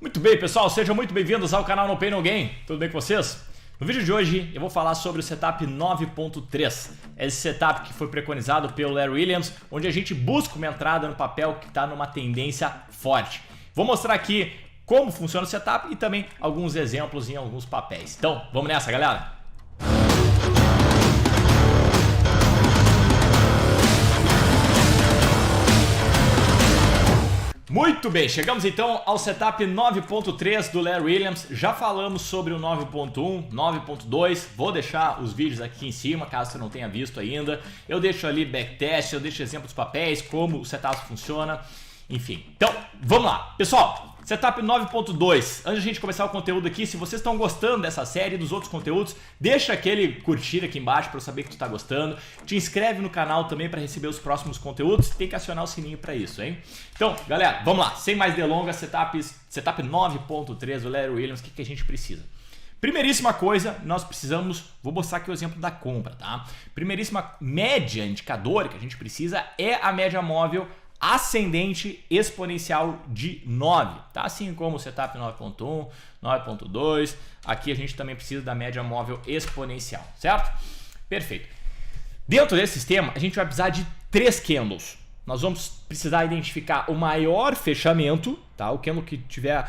Muito bem, pessoal, sejam muito bem-vindos ao canal No Pain No Gain. Tudo bem com vocês? No vídeo de hoje eu vou falar sobre o setup 9.3, esse setup que foi preconizado pelo Larry Williams, onde a gente busca uma entrada no papel que está numa tendência forte. Vou mostrar aqui como funciona o setup e também alguns exemplos em alguns papéis. Então, vamos nessa, galera! Muito bem, chegamos então ao setup 9.3 do Larry Williams. Já falamos sobre o 9.1, 9.2, vou deixar os vídeos aqui em cima, caso você não tenha visto ainda. Eu deixo ali backtest, eu deixo exemplos dos papéis, como o setup funciona, enfim. Então, vamos lá. Pessoal, setup 9.2, antes de a gente começar o conteúdo aqui, se vocês estão gostando dessa série e dos outros conteúdos, deixa aquele curtir aqui embaixo para eu saber que tu está gostando. Te inscreve no canal também para receber os próximos conteúdos, tem que acionar o sininho para isso, hein? Então, galera, vamos lá, sem mais delongas, setup 9.3 do Larry Williams, o que a gente precisa? Primeiríssima coisa, nós precisamos, vou mostrar aqui o exemplo da compra, tá? Primeiríssima média indicador que a gente precisa é a média móvel ascendente exponencial de 9, tá? Assim como o setup 9.1, 9.2, aqui a gente também precisa da média móvel exponencial, certo? Perfeito. Dentro desse sistema, a gente vai precisar de 3 candles. Nós vamos precisar identificar o maior fechamento, tá? O candle que tiver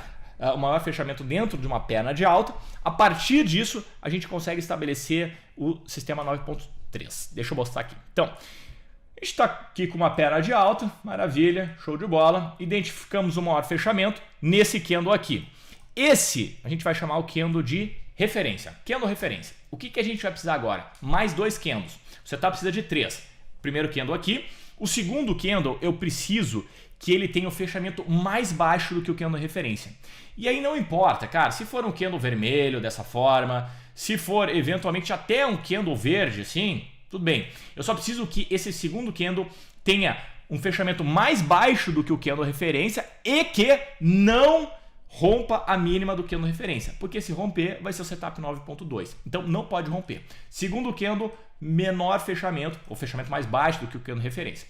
o maior fechamento dentro de uma perna de alta. A partir disso, a gente consegue estabelecer o sistema 9.3. Deixa eu mostrar aqui. Então, a gente está aqui com uma perna de alta, maravilha, show de bola. Identificamos o maior fechamento nesse candle aqui. Esse a gente vai chamar o candle de referência. Candle referência. O que a gente vai precisar agora? Mais 2 candles. O setup precisa de 3. Primeiro candle aqui. O segundo candle eu preciso que ele tenha o fechamento mais baixo do que o candle referência. E aí não importa, cara, se for um candle vermelho dessa forma, se for eventualmente até um candle verde assim, tudo bem. Eu só preciso que esse segundo candle tenha um fechamento mais baixo do que o candle referência e que não rompa a mínima do candle referência. Porque se romper, vai ser o setup 9.2. Então não pode romper. Segundo candle, menor fechamento, ou fechamento mais baixo do que o candle referência.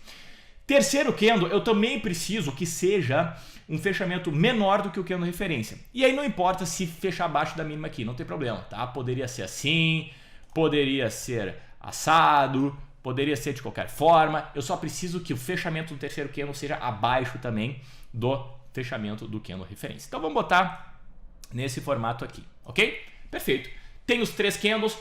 Terceiro candle, eu também preciso que seja um fechamento menor do que o candle referência. E aí não importa se fechar abaixo da mínima aqui, não tem problema, tá? Poderia ser assim, poderia ser assado, poderia ser de qualquer forma. Eu só preciso que o fechamento do terceiro candle seja abaixo também do fechamento do candle referência. Então vamos botar nesse formato aqui, ok? Perfeito. Tem os 3 candles,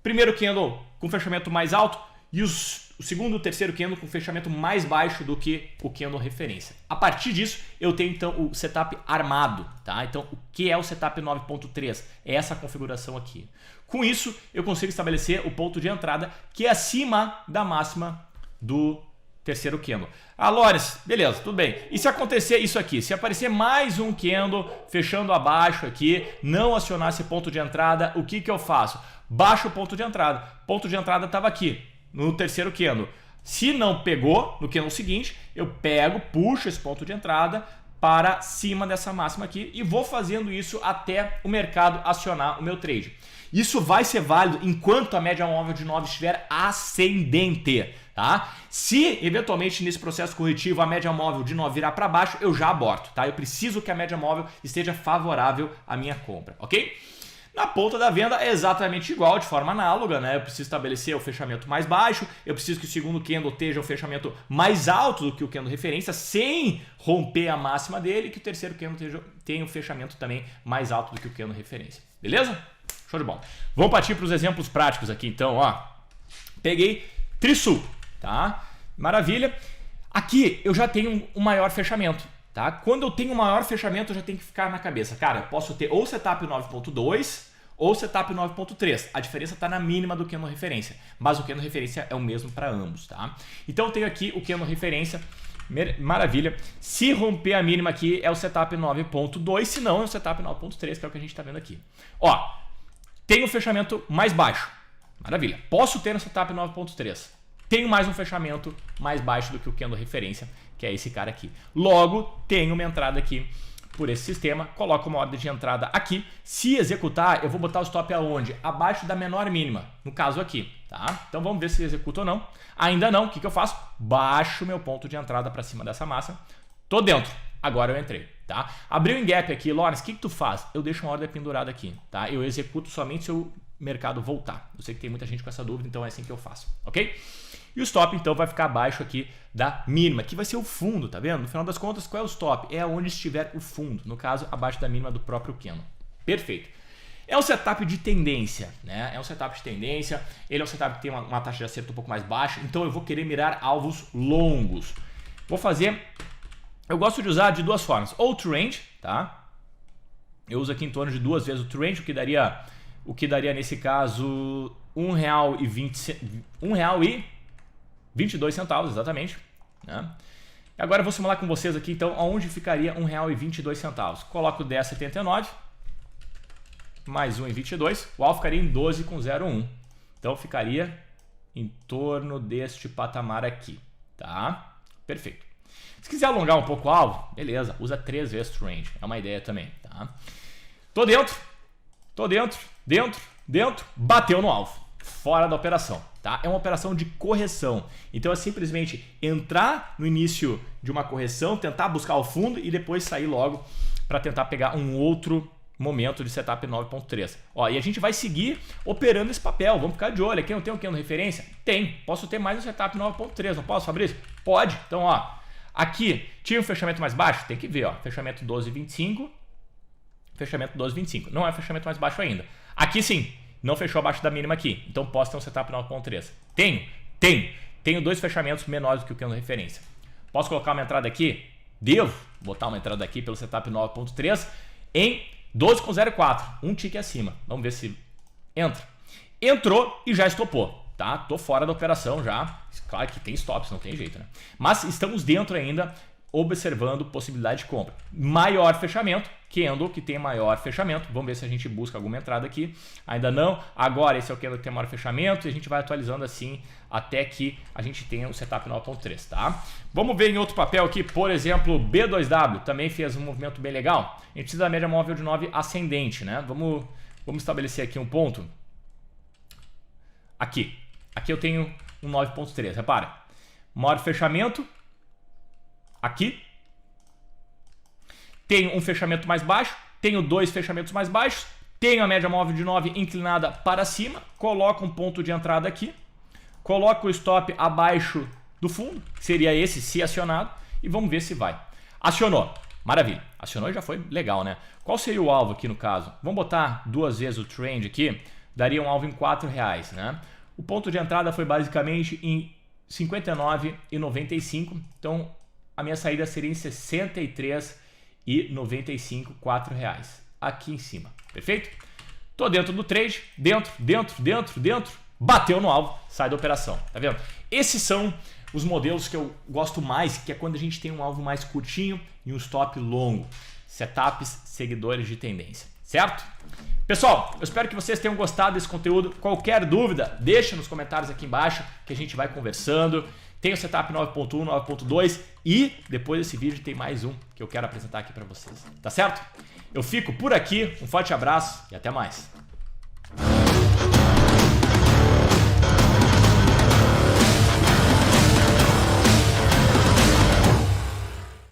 primeiro candle com fechamento mais alto e o segundo e o terceiro candle com fechamento mais baixo do que o candle referência. A partir disso, eu tenho então o setup armado, tá? Então, o que é o setup 9.3? É essa configuração aqui. Com isso, eu consigo estabelecer o ponto de entrada que é acima da máxima do terceiro candle. Ah, Lawrence, beleza, tudo bem. E se acontecer isso aqui? Se aparecer mais um candle fechando abaixo aqui, não acionar esse ponto de entrada, o que eu faço? Baixo o ponto de entrada. Ponto de entrada estava aqui, no terceiro candle. Se não pegou no candle seguinte, eu pego, puxo esse ponto de entrada para cima dessa máxima aqui e vou fazendo isso até o mercado acionar o meu trade. Isso vai ser válido enquanto a média móvel de 9 estiver ascendente, tá? Se eventualmente nesse processo corretivo a média móvel de 9 virar para baixo, eu já aborto, tá? Eu preciso que a média móvel esteja favorável à minha compra, ok? Na ponta da venda é exatamente igual, de forma análoga, né? Eu preciso estabelecer o fechamento mais baixo, eu preciso que o segundo candle esteja o fechamento mais alto do que o candle referência, sem romper a máxima dele, e que o terceiro candle tenha o fechamento também mais alto do que o candle referência. Beleza? Show de bola. Vamos partir para os exemplos práticos aqui, então, ó. Peguei Trisul, tá? Maravilha. Aqui eu já tenho um maior fechamento. Tá? Quando eu tenho um maior fechamento, eu já tenho que ficar na cabeça. Cara, eu posso ter ou setup 9.2 ou setup 9.3. A diferença está na mínima do candle referência, mas o candle referência é o mesmo para ambos. Tá? Então eu tenho aqui o candle referência, maravilha. Se romper a mínima aqui é o setup 9.2, se não é o setup 9.3, que é o que a gente está vendo aqui. Ó, tenho um fechamento mais baixo, maravilha. Posso ter um setup 9.3. Tenho mais um fechamento mais baixo do que o candle referência, que é esse cara aqui. Logo, tenho uma entrada aqui por esse sistema, coloco uma ordem de entrada aqui. Se executar, eu vou botar o stop aonde? Abaixo da menor mínima, no caso aqui, tá? Então vamos ver se executa ou não. Ainda não, o que eu faço? Baixo meu ponto de entrada para cima dessa massa, Tô dentro. Agora eu entrei, tá? Abriu em gap aqui, Lawrence, o que tu faz? Eu deixo uma ordem pendurada aqui, tá? Eu executo somente se o mercado voltar. Eu sei que tem muita gente com essa dúvida, então é assim que eu faço, ok? E o stop, então, vai ficar abaixo aqui da mínima, que vai ser o fundo, tá vendo? No final das contas, qual é o stop? É onde estiver o fundo, no caso, abaixo da mínima do próprio candle. Perfeito. É um setup de tendência, né? É um setup de tendência, ele é um setup que tem uma taxa de acerto um pouco mais baixa, então eu vou querer mirar alvos longos. Vou fazer... Eu gosto de usar de duas formas, ou o trend, tá? Eu uso aqui em torno de 2 vezes o trend, o que daria nesse caso R$1,22, exatamente, né? Agora eu vou simular com vocês aqui, então, aonde ficaria R$1,22. Coloco 10,79 mais 1,22, o alvo ficaria em 12,01. Então ficaria em torno deste patamar aqui, tá? Perfeito. Se quiser alongar um pouco o alvo, beleza, usa 3 vezes trend, é uma ideia também, tá? Tô dentro, bateu no alvo, fora da operação, tá? É uma operação de correção, então é simplesmente entrar no início de uma correção, tentar buscar o fundo e depois sair logo para tentar pegar um outro momento de setup 9.3. Ó, e a gente vai seguir operando esse papel, vamos ficar de olho. Aqui não tem o que no referência? Tem, posso ter mais um setup 9.3, não posso, Fabrício? Pode, então ó, aqui tinha um fechamento mais baixo, tem que ver, ó, fechamento 12,25, fechamento 12,25, não é fechamento mais baixo ainda. Aqui sim, não fechou abaixo da mínima aqui, então posso ter um setup 9.3. Tenho 2 fechamentos menores do que o candle de referência. Posso colocar uma entrada aqui? Devo botar uma entrada aqui pelo setup 9.3 em 12,04, um tique acima. Vamos ver se entra. Entrou e já estopou, tá? Tô fora da operação já. Claro que tem stops, não tem jeito, né? Mas estamos dentro ainda, observando possibilidade de compra. Maior fechamento, candle que tem maior fechamento. Vamos ver se a gente busca alguma entrada aqui. Ainda não. Agora esse é o candle que tem maior fechamento e a gente vai atualizando assim até que a gente tenha o setup 9.3, tá? Vamos ver em outro papel aqui, por exemplo, B2W também fez um movimento bem legal. A gente precisa da média móvel de 9 ascendente, né? Vamos estabelecer aqui um ponto. Aqui eu tenho um 9.3, repara. Maior fechamento aqui. Tenho um fechamento mais baixo, tenho 2 fechamentos mais baixos, tenho a média móvel de 9 inclinada para cima, coloco um ponto de entrada aqui, coloco o stop abaixo do fundo, que seria esse se acionado, e vamos ver se vai. Acionou, maravilha, acionou e já foi legal, né? Qual seria o alvo aqui no caso? Vamos botar 2 vezes o trend aqui, daria um alvo em R$4, né? O ponto de entrada foi basicamente em 59,95, então a minha saída seria em 63,95, R$4 aqui em cima, perfeito? Tô dentro do trade, dentro, bateu no alvo, sai da operação, tá vendo? Esses são os modelos que eu gosto mais, que é quando a gente tem um alvo mais curtinho e um stop longo, setups seguidores de tendência, certo? Pessoal, eu espero que vocês tenham gostado desse conteúdo. Qualquer dúvida, deixa nos comentários aqui embaixo que a gente vai conversando. Tem o setup 9.1, 9.2 e depois desse vídeo tem mais um que eu quero apresentar aqui para vocês, tá certo? Eu fico por aqui, um forte abraço e até mais.